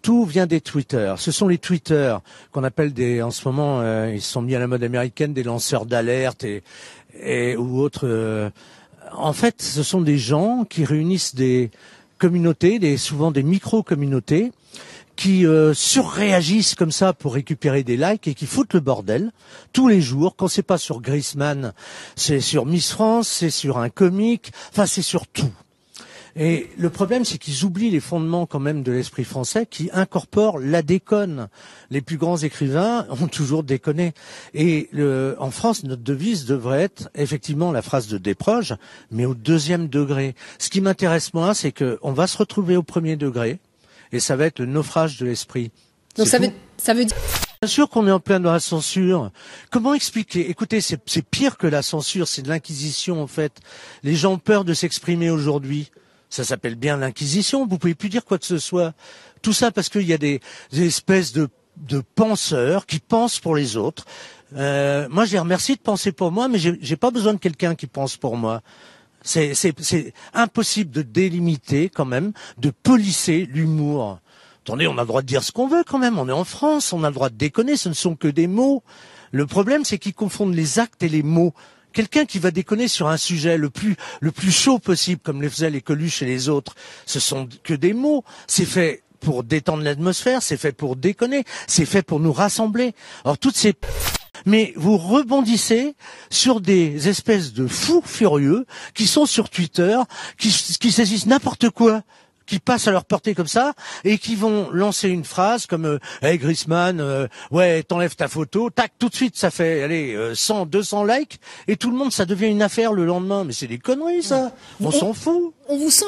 Tout vient des tweeters. Ce sont les tweeters qu'on appelle en ce moment, ils se sont mis à la mode américaine, des lanceurs d'alerte ou autres. En fait, ce sont des gens qui réunissent des communautés, souvent des micro-communautés, qui surréagissent comme ça pour récupérer des likes et qui foutent le bordel tous les jours. Quand c'est pas sur Griezmann, c'est sur Miss France, c'est sur un comique, enfin c'est sur tout. Et le problème, c'est qu'ils oublient les fondements quand même de l'esprit français qui incorpore la déconne. Les plus grands écrivains ont toujours déconné. Et en France, notre devise devrait être effectivement la phrase de Desproges, mais au 2e degré. Ce qui m'intéresse moi, c'est qu'on va se retrouver au 1er degré, et ça va être le naufrage de l'esprit. Donc ça veut dire... Bien sûr qu'on est en plein dans la censure. Comment expliquer? Écoutez, c'est pire que la censure, c'est de l'inquisition en fait. Les gens ont peur de s'exprimer aujourd'hui. Ça s'appelle bien l'inquisition, vous pouvez plus dire quoi que ce soit. Tout ça parce qu'il y a des espèces de penseurs qui pensent pour les autres. Moi, je les remercie de penser pour moi, mais j'ai pas besoin de quelqu'un qui pense pour moi. C'est impossible de délimiter quand même, de polisser l'humour. Attendez, on a le droit de dire ce qu'on veut quand même, on est en France, on a le droit de déconner, ce ne sont que des mots. Le problème, c'est qu'ils confondent les actes et les mots. Quelqu'un qui va déconner sur un sujet le plus chaud possible, comme le faisaient les Coluche et les autres, ce sont que des mots. C'est fait pour détendre l'atmosphère, c'est fait pour déconner, c'est fait pour nous rassembler. Alors mais vous rebondissez sur des espèces de fous furieux qui sont sur Twitter, qui saisissent n'importe quoi, qui passent à leur portée comme ça, et qui vont lancer une phrase comme hey Griezmann, ouais, t'enlèves ta photo, tac, tout de suite ça fait, allez, 100, 200 likes, et tout le monde, ça devient une affaire le lendemain. Mais c'est des conneries, ça. On s'en fout. On vous sent...